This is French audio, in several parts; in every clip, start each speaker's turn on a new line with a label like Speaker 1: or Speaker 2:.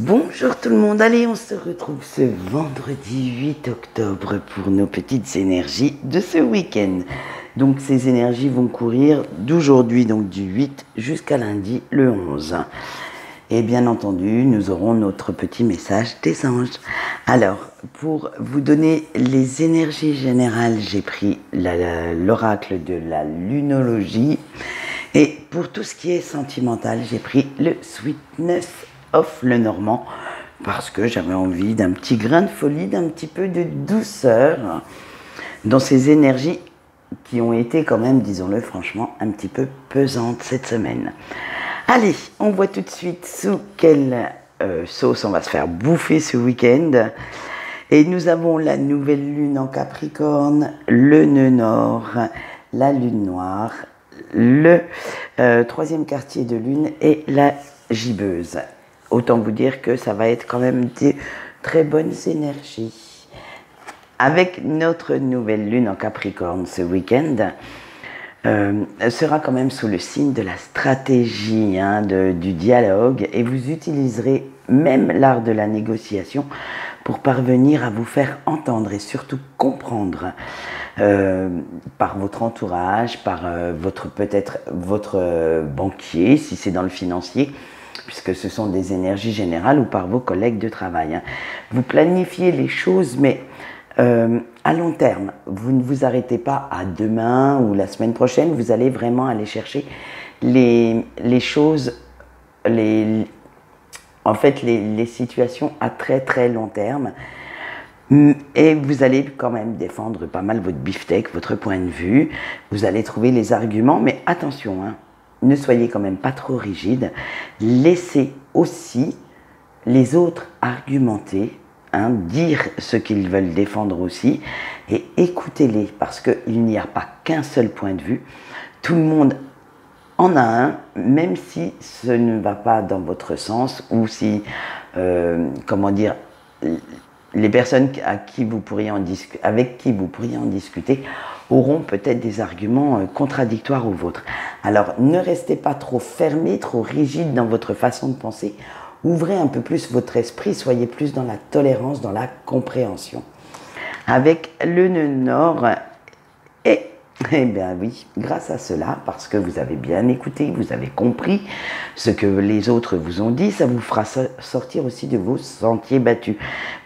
Speaker 1: Bonjour tout le monde, allez on se retrouve ce vendredi 8 octobre pour nos petites énergies de ce week-end. Donc ces énergies vont courir d'aujourd'hui, donc du 8 jusqu'à lundi le 11. Et bien entendu, nous aurons notre petit message des anges. Alors, pour vous donner les énergies générales, j'ai pris l'oracle de la lunologie. Et pour tout ce qui est sentimental, j'ai pris le Sweetness of Lenormand parce que j'avais envie d'un petit grain de folie, d'un petit peu de douceur dans ces énergies qui ont été quand même, disons-le franchement, un petit peu pesantes cette semaine. Allez, on voit tout de suite sous quelle sauce on va se faire bouffer ce week-end. Et nous avons la nouvelle lune en Capricorne, le nœud nord, la lune noire, le troisième quartier de lune et la gibbeuse. Autant vous dire que ça va être quand même des très bonnes énergies. Avec notre nouvelle lune en Capricorne ce week-end, sera quand même sous le signe de la stratégie, du dialogue, et vous utiliserez même l'art de la négociation pour parvenir à vous faire entendre et surtout comprendre par votre entourage, par peut-être votre banquier, si c'est dans le financier, puisque ce sont des énergies générales, ou par vos collègues de travail. Vous planifiez les choses, mais à long terme. Vous ne vous arrêtez pas à demain ou la semaine prochaine, vous allez vraiment aller chercher les choses, les situations à très très long terme. Et vous allez quand même défendre pas mal votre beefsteak, votre point de vue. Vous allez trouver les arguments, mais attention, ne soyez quand même pas trop rigide. Laissez aussi les autres argumenter, dire ce qu'ils veulent défendre aussi, et écoutez-les, parce qu'il n'y a pas qu'un seul point de vue. Tout le monde en a un, même si ce ne va pas dans votre sens, ou si, les personnes avec qui vous pourriez en discuter auront peut-être des arguments contradictoires aux vôtres. Alors ne restez pas trop fermé, trop rigide dans votre façon de penser. Ouvrez un peu plus votre esprit, soyez plus dans la tolérance, dans la compréhension. Avec le nœud nord, eh bien oui, grâce à cela, parce que vous avez bien écouté, vous avez compris ce que les autres vous ont dit, ça vous fera sortir aussi de vos sentiers battus.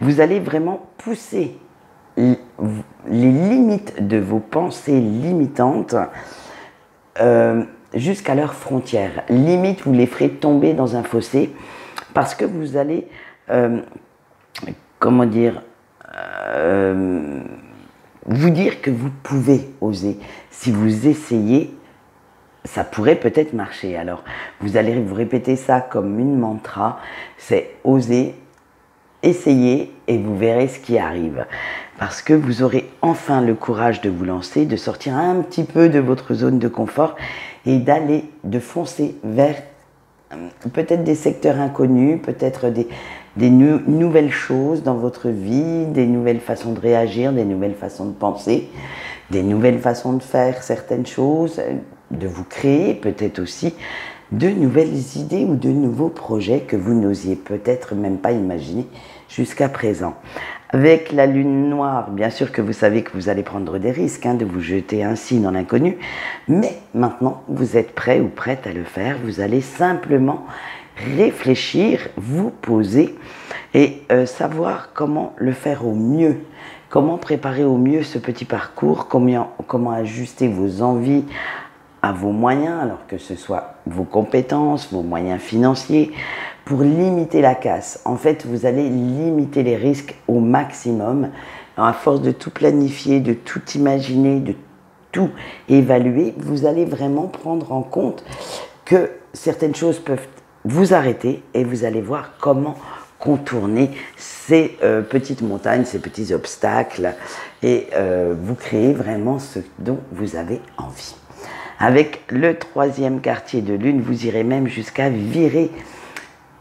Speaker 1: Vous allez vraiment pousser les limites de vos pensées limitantes jusqu'à leurs frontières. Limite, vous les ferez tomber dans un fossé, parce que vous allez, vous dire que vous pouvez oser. Si vous essayez, ça pourrait peut-être marcher. Alors, vous allez vous répéter ça comme une mantra, c'est oser, essayer, et vous verrez ce qui arrive. Parce que vous aurez enfin le courage de vous lancer, de sortir un petit peu de votre zone de confort et de foncer vers peut-être des secteurs inconnus, peut-être des nouvelles choses dans votre vie, des nouvelles façons de réagir, des nouvelles façons de penser, des nouvelles façons de faire certaines choses, de vous créer peut-être aussi de nouvelles idées ou de nouveaux projets que vous n'osiez peut-être même pas imaginer jusqu'à présent. Avec la lune noire, bien sûr que vous savez que vous allez prendre des risques de vous jeter ainsi dans l'inconnu, mais maintenant vous êtes prêt ou prête à le faire, vous allez simplement réfléchir, vous poser et savoir comment le faire au mieux, comment préparer au mieux ce petit parcours, comment ajuster vos envies à vos moyens, alors que ce soit vos compétences, vos moyens financiers, pour limiter la casse. En fait, vous allez limiter les risques au maximum. Alors, à force de tout planifier, de tout imaginer, de tout évaluer, vous allez vraiment prendre en compte que certaines choses peuvent vous arrêter et vous allez voir comment contourner ces petites montagnes, ces petits obstacles et vous créer vraiment ce dont vous avez envie. Avec le troisième quartier de lune, vous irez même jusqu'à virer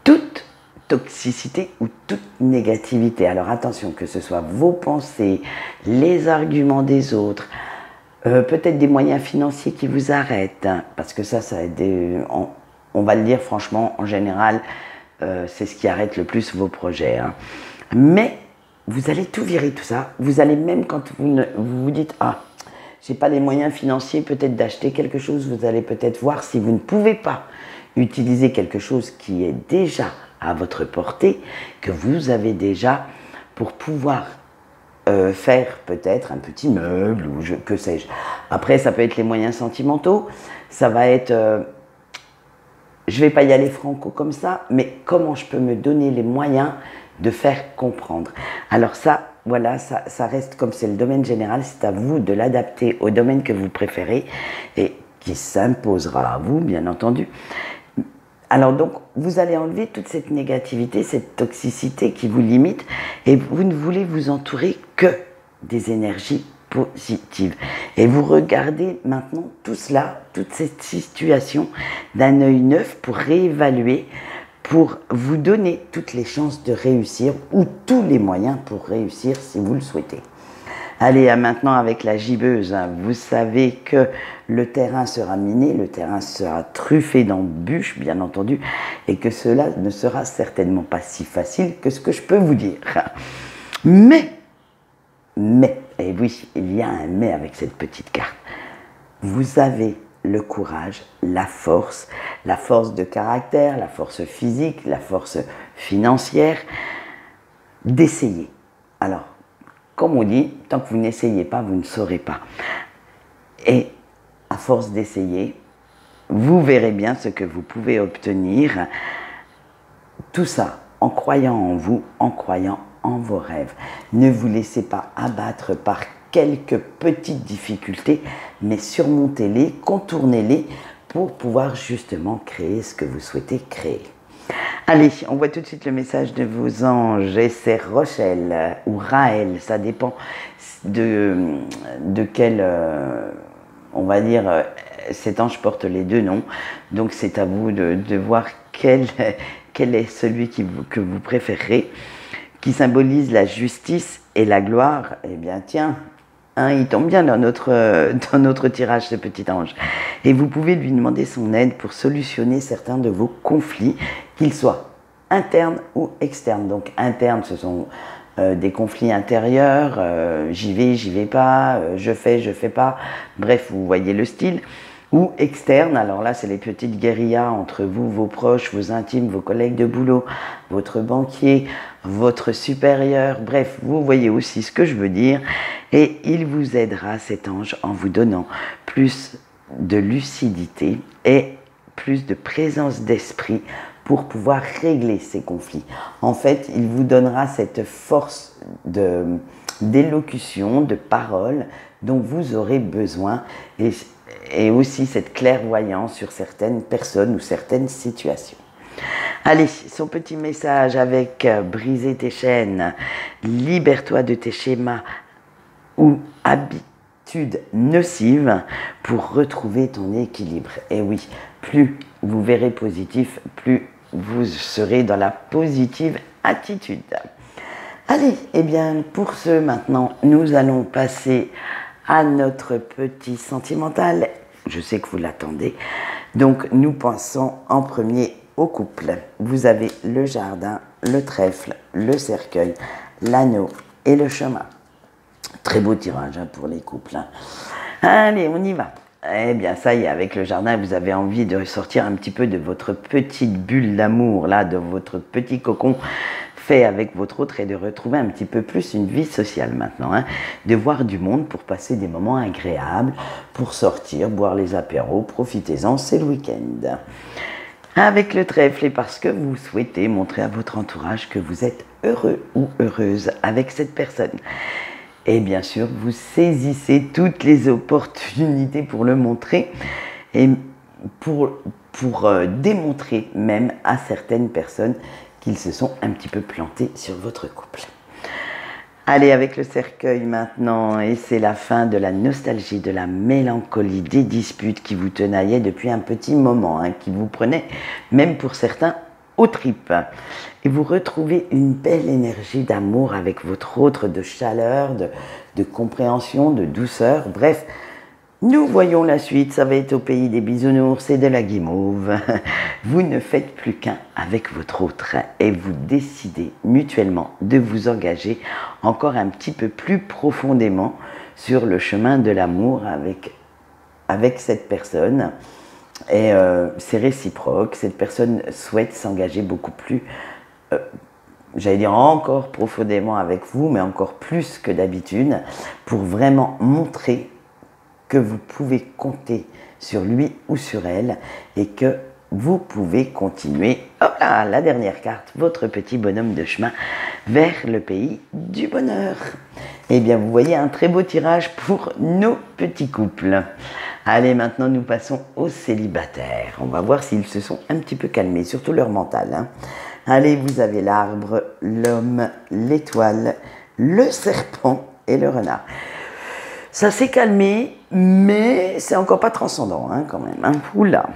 Speaker 1: toute toxicité ou toute négativité. Alors attention, que ce soit vos pensées, les arguments des autres, peut-être des moyens financiers qui vous arrêtent, parce que ça on va le dire franchement, en général, c'est ce qui arrête le plus vos projets. Hein. Mais vous allez tout virer, tout ça. Vous allez même quand vous vous dites « Ah, j'ai pas les moyens financiers peut-être d'acheter quelque chose », vous allez peut-être voir si vous ne pouvez pas utiliser quelque chose qui est déjà à votre portée, que vous avez déjà pour pouvoir faire peut-être un petit meuble ou que sais-je. Après, ça peut être les moyens sentimentaux, ça va être je vais pas y aller franco comme ça, mais comment je peux me donner les moyens de faire comprendre. Alors ça, voilà, ça reste comme c'est le domaine général, c'est à vous de l'adapter au domaine que vous préférez et qui s'imposera à vous, bien entendu. Alors donc, vous allez enlever toute cette négativité, cette toxicité qui vous limite et vous ne voulez vous entourer que des énergies positives. Et vous regardez maintenant tout cela, toute cette situation d'un œil neuf pour réévaluer, pour vous donner toutes les chances de réussir ou tous les moyens pour réussir si vous le souhaitez. Allez, maintenant avec la gibbeuse, hein, vous savez que le terrain sera miné, le terrain sera truffé d'embûches, bien entendu, et que cela ne sera certainement pas si facile que ce que je peux vous dire. Mais, et oui, il y a un mais avec cette petite carte, vous avez le courage, la force de caractère, la force physique, la force financière, d'essayer. Alors, comme on dit, tant que vous n'essayez pas, vous ne saurez pas. Et à force d'essayer, vous verrez bien ce que vous pouvez obtenir. Tout ça en croyant en vous, en croyant en vos rêves. Ne vous laissez pas abattre par quelques petites difficultés, mais surmontez-les, contournez-les pour pouvoir justement créer ce que vous souhaitez créer. Allez, on voit tout de suite le message de vos anges, et c'est Rochelle ou Raël, ça dépend de quel, on va dire, cet ange porte les deux noms, donc c'est à vous de voir quel est celui que vous préférez, qui symbolise la justice et la gloire. Eh bien tiens, hein, il tombe bien dans notre tirage, ce petit ange. Et vous pouvez lui demander son aide pour solutionner certains de vos conflits, qu'ils soient internes ou externes. Donc internes, ce sont des conflits intérieurs, j'y vais pas, je fais pas, bref, vous voyez le style. Ou externes, alors là, c'est les petites guérillas entre vous, vos proches, vos intimes, vos collègues de boulot, votre banquier, votre supérieur, bref, vous voyez aussi ce que je veux dire. Et il vous aidera, cet ange, en vous donnant plus de lucidité et plus de présence d'esprit pour pouvoir régler ces conflits. En fait, il vous donnera cette force d'élocution, de parole dont vous aurez besoin et aussi cette clairvoyance sur certaines personnes ou certaines situations. Allez, son petit message avec briser tes chaînes, libère-toi de tes schémas ou habitudes nocives pour retrouver ton équilibre. Et oui, plus vous verrez positif, plus vous serez dans la positive attitude. Allez, eh bien pour ce maintenant, nous allons passer à notre petit sentimental. Je sais que vous l'attendez. Donc nous pensons en premier au couple. Vous avez le jardin, le trèfle, le cercueil, l'anneau et le chemin. Très beau tirage hein, pour les couples. Hein. Allez, on y va. Eh bien, ça y est, avec le jardin, vous avez envie de sortir un petit peu de votre petite bulle d'amour, là, de votre petit cocon fait avec votre autre et de retrouver un petit peu plus une vie sociale maintenant. Hein, de voir du monde pour passer des moments agréables, pour sortir, boire les apéros, profitez-en, c'est le week-end. Avec le trèfle et parce que vous souhaitez montrer à votre entourage que vous êtes heureux ou heureuse avec cette personne. Et bien sûr, vous saisissez toutes les opportunités pour le montrer et pour démontrer même à certaines personnes qu'ils se sont un petit peu plantés sur votre couple. Allez, avec le cercueil maintenant, et c'est la fin de la nostalgie, de la mélancolie, des disputes qui vous tenaillaient depuis un petit moment, hein, qui vous prenaient, même pour certains, aux tripes. Et vous retrouvez une belle énergie d'amour avec votre autre, de chaleur, de compréhension, de douceur, bref, Nous voyons la suite, ça va être au pays des bisounours et de la guimauve. Vous ne faites plus qu'un avec votre autre et vous décidez mutuellement de vous engager encore un petit peu plus profondément sur le chemin de l'amour avec cette personne. Et c'est réciproque, cette personne souhaite s'engager beaucoup plus, j'allais dire encore profondément avec vous, mais encore plus que d'habitude, pour vraiment montrer que vous pouvez compter sur lui ou sur elle et que vous pouvez continuer, hop là, la dernière carte, votre petit bonhomme de chemin vers le pays du bonheur. Eh bien, vous voyez un très beau tirage pour nos petits couples. Allez, maintenant nous passons aux célibataires. On va voir s'ils se sont un petit peu calmés, surtout leur mental, hein. Allez, vous avez l'arbre, l'homme, l'étoile, le serpent et le renard. Ça s'est calmé, mais c'est encore pas transcendant, hein, quand même, hein. Oula.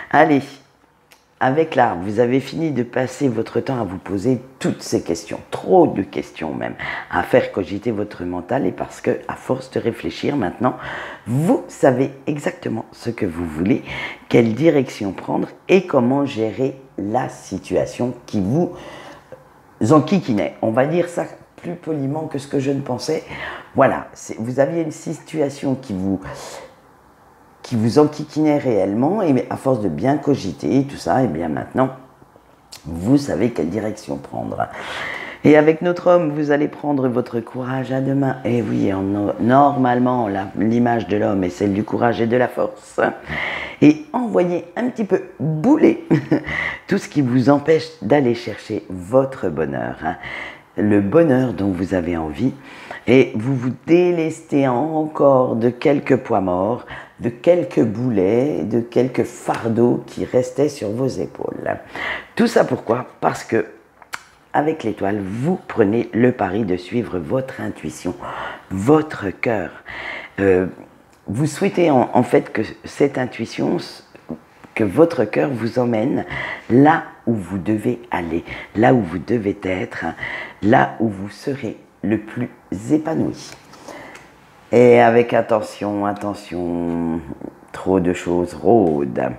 Speaker 1: Allez, avec l'arbre, vous avez fini de passer votre temps à vous poser toutes ces questions, trop de questions même, à faire cogiter votre mental, et parce que, à force de réfléchir maintenant, vous savez exactement ce que vous voulez, quelle direction prendre et comment gérer la situation qui vous enquiquinait. On va dire ça plus poliment que ce que je ne pensais. Voilà, vous aviez une situation qui vous enquiquinait réellement, et à force de bien cogiter tout ça, et bien maintenant, vous savez quelle direction prendre. Et avec notre homme, vous allez prendre votre courage à deux mains. Et oui, normalement, l'image de l'homme est celle du courage et de la force. Et envoyez un petit peu bouler tout ce qui vous empêche d'aller chercher votre bonheur, hein. Le bonheur dont vous avez envie, et vous vous délestez encore de quelques poids morts, de quelques boulets, de quelques fardeaux qui restaient sur vos épaules. Tout ça pourquoi? Parce que avec l'étoile, vous prenez le pari de suivre votre intuition, votre cœur. Vous souhaitez en fait que cette intuition, que votre cœur vous emmène là où vous devez aller, là où vous devez être, là où vous serez le plus épanoui. Et avec attention, trop de choses rôdent.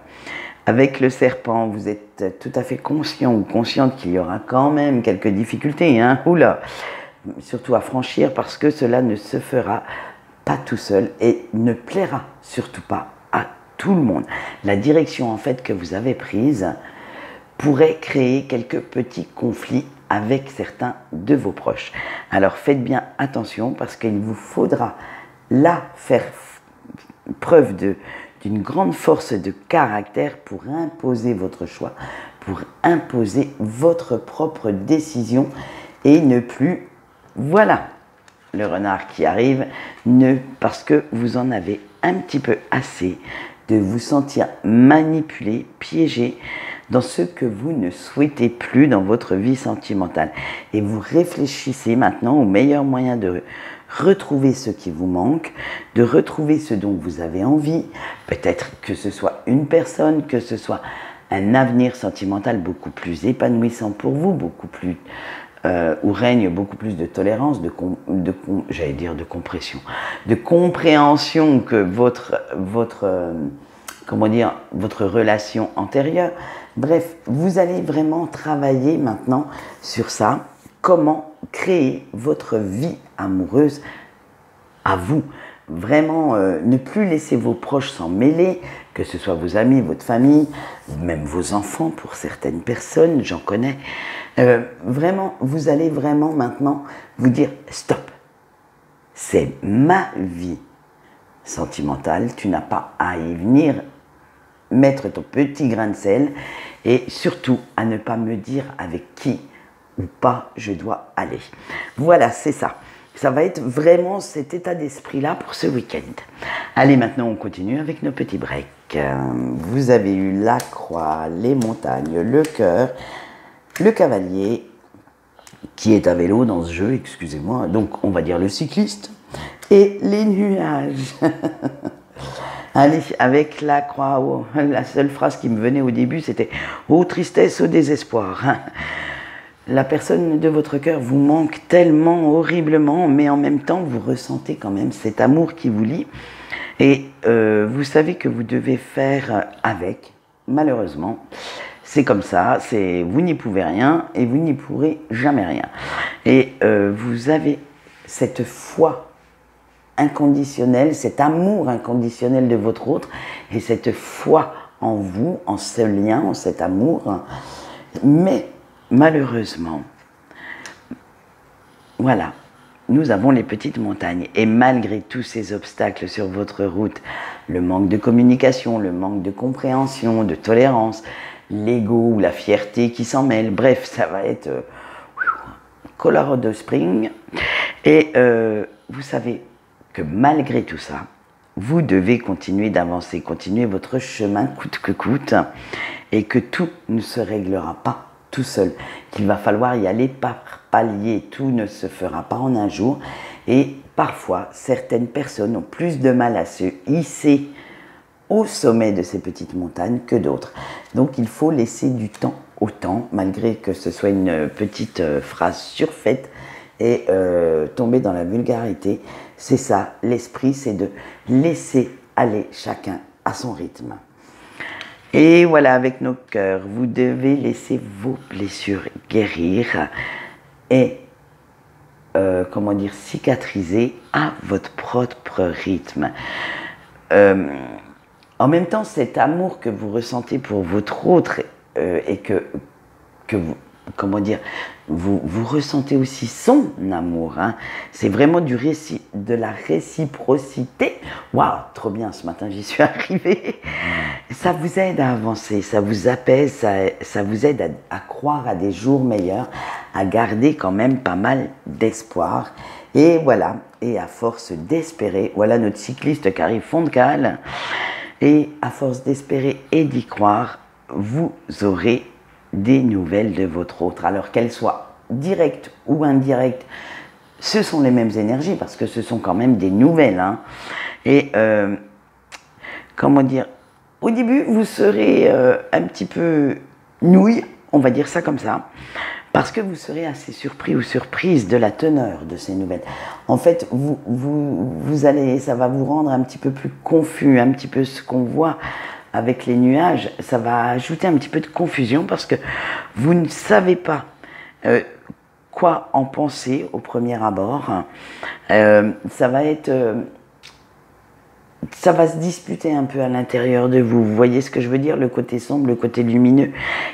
Speaker 1: Avec le serpent, vous êtes tout à fait conscient ou consciente qu'il y aura quand même quelques difficultés, hein, oula, surtout à franchir, parce que cela ne se fera pas tout seul et ne plaira surtout pas à tout le monde. La direction en fait que vous avez prise pourrait créer quelques petits conflits avec certains de vos proches. Alors faites bien attention, parce qu'il vous faudra là faire preuve d'une grande force de caractère pour imposer votre choix, pour imposer votre propre décision et ne plus, voilà, le renard qui arrive, parce que vous en avez un petit peu assez de vous sentir manipulé, piégé dans ce que vous ne souhaitez plus dans votre vie sentimentale. Et vous réfléchissez maintenant au meilleur moyen de retrouver ce qui vous manque, de retrouver ce dont vous avez envie, peut-être que ce soit une personne, que ce soit un avenir sentimental beaucoup plus épanouissant pour vous, beaucoup plus, où règne beaucoup plus de tolérance, j'allais dire de compression, de compréhension que votre relation antérieure. Bref, vous allez vraiment travailler maintenant sur ça, comment créer votre vie amoureuse à vous. Vraiment, ne plus laisser vos proches s'en mêler, que ce soit vos amis, votre famille, même vos enfants pour certaines personnes, j'en connais. Vraiment, vous allez vraiment maintenant vous dire stop, c'est ma vie sentimentale, tu n'as pas à y venir mettre ton petit grain de sel, et surtout à ne pas me dire avec qui ou pas je dois aller. Voilà, c'est ça. Ça va être vraiment cet état d'esprit-là pour ce week-end. Allez, maintenant on continue avec nos petits breaks. Vous avez eu la croix, les montagnes, le cœur, le cavalier, qui est à vélo dans ce jeu, excusez-moi, donc on va dire le cycliste, et les nuages. Allez, avec la croix, oh, la seule phrase qui me venait au début, c'était « Oh, tristesse, au désespoir ». La personne de votre cœur vous manque tellement horriblement, mais en même temps, vous ressentez quand même cet amour qui vous lie. Et vous savez que vous devez faire avec, malheureusement. C'est comme ça, vous n'y pouvez rien et vous n'y pourrez jamais rien. Et vous avez cette foi inconditionnelle, cet amour inconditionnel de votre autre et cette foi en vous, en ce lien, en cet amour. Mais malheureusement, voilà, nous avons les petites montagnes. Et malgré tous ces obstacles sur votre route, le manque de communication, le manque de compréhension, de tolérance, l'ego ou la fierté qui s'en mêle, bref, ça va être Colorado Spring. Et vous savez que malgré tout ça, vous devez continuer d'avancer, continuer votre chemin coûte que coûte, et que tout ne se réglera pas tout seul, qu'il va falloir y aller par paliers, tout ne se fera pas en un jour, et parfois certaines personnes ont plus de mal à se hisser au sommet de ces petites montagnes que d'autres. Donc il faut laisser du temps au temps, malgré que ce soit une petite phrase surfaite et tomber dans la vulgarité. C'est ça, l'esprit, c'est de laisser aller chacun à son rythme. Et voilà, avec nos cœurs, vous devez laisser vos blessures guérir et comment dire, cicatriser à votre propre rythme. En même temps, cet amour que vous ressentez pour votre autre et que vous, comment dire, vous ressentez aussi son amour. Hein. C'est vraiment de la réciprocité. Waouh, trop bien, ce matin j'y suis arrivée. Ça vous aide à avancer, ça vous apaise, ça vous aide à croire à des jours meilleurs, à garder quand même pas mal d'espoir. Et voilà, et à force d'espérer, voilà notre cycliste qui arrive fond de cale. Et à force d'espérer et d'y croire, vous aurez des nouvelles de votre autre. Alors qu'elles soient directes ou indirectes, ce sont les mêmes énergies parce que ce sont quand même des nouvelles. Hein. Et comment dire, au début, vous serez un petit peu nouille, on va dire ça comme ça, parce que vous serez assez surpris ou surprise de la teneur de ces nouvelles. En fait, ça va vous rendre un petit peu plus confus, un petit peu ce qu'on voit avec les nuages, ça va ajouter un petit peu de confusion parce que vous ne savez pas quoi en penser au premier abord. Ça va se disputer un peu à l'intérieur de vous. Vous voyez ce que je veux dire? Le côté sombre, le côté lumineux.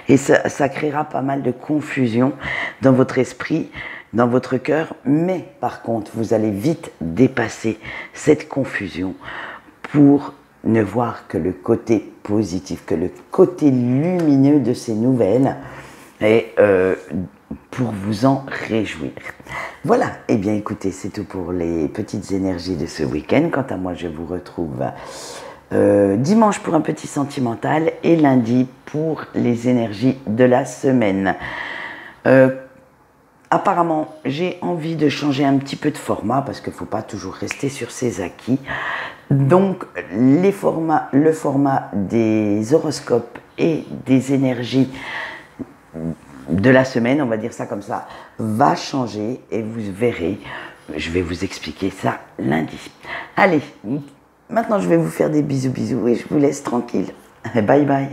Speaker 1: Et ça créera pas mal de confusion dans votre esprit, dans votre cœur. Mais par contre, vous allez vite dépasser cette confusion pour ne voir que le côté positif, que le côté lumineux de ces nouvelles. Et pour vous en réjouir. Voilà, et bien écoutez, c'est tout pour les petites énergies de ce week-end. Quant à moi, je vous retrouve dimanche pour un petit sentimental et lundi pour les énergies de la semaine. Apparemment, j'ai envie de changer un petit peu de format parce qu'il ne faut pas toujours rester sur ses acquis. Donc, le format des horoscopes et des énergies de la semaine, on va dire ça comme ça, va changer et vous verrez, je vais vous expliquer ça lundi. Allez, maintenant je vais vous faire des bisous et je vous laisse tranquille. Bye bye.